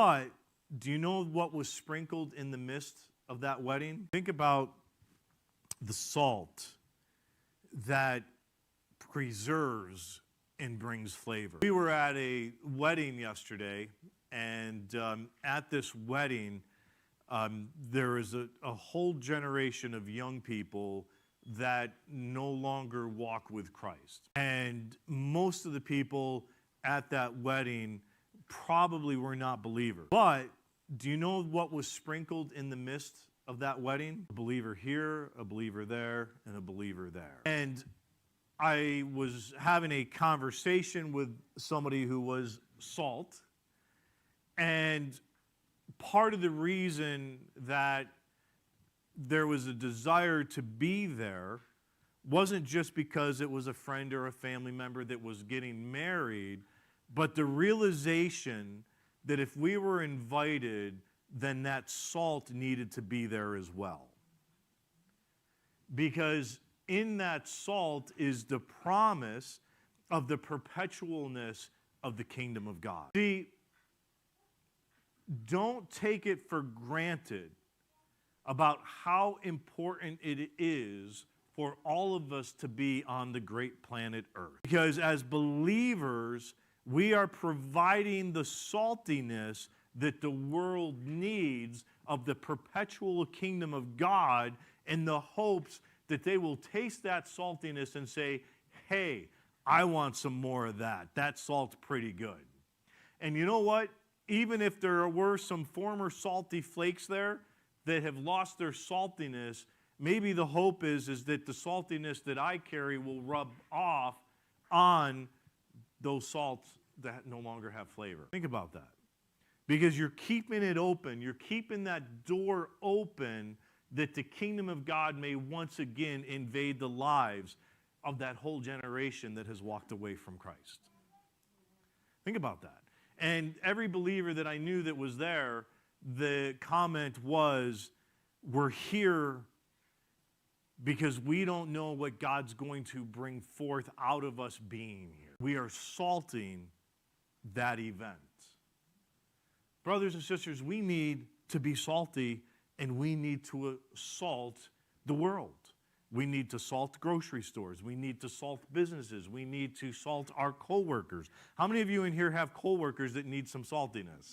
But do you know what was sprinkled in the midst of that wedding? Think about the salt that preserves and brings flavor. We were at a wedding yesterday, and at this wedding, there is a whole generation of young people that no longer walk with Christ. And most of the people at that wedding probably were not believers. But do you know what was sprinkled in the midst of that wedding? A believer here, a believer there, and a believer there. And I was having a conversation with somebody who was salt, and part of the reason that there was a desire to be there wasn't just because it was a friend or a family member that was getting married, but the realization that if we were invited, then that salt needed to be there as well. Because in that salt is the promise of the perpetualness of the kingdom of God. See, don't take it for granted about how important it is for all of us to be on the great planet Earth. Because as believers, we are providing the saltiness that the world needs of the perpetual kingdom of God, in the hopes that they will taste that saltiness and say, hey, I want some more of that. That salt's pretty good. And you know what? Even if there were some former salty flakes there that have lost their saltiness, maybe the hope is that the saltiness that I carry will rub off on those salts that no longer have flavor. Think about that. Because you're keeping it open. You're keeping that door open that the kingdom of God may once again invade the lives of that whole generation that has walked away from Christ. Think about that. And every believer that I knew that was there, the comment was, we're here because we don't know what God's going to bring forth out of us being here. We are salting that event. Brothers and sisters, we need to be salty, and we need to salt the world. We need to salt grocery stores. We need to salt businesses. We need to salt our coworkers. How many of you in here have coworkers that need some saltiness?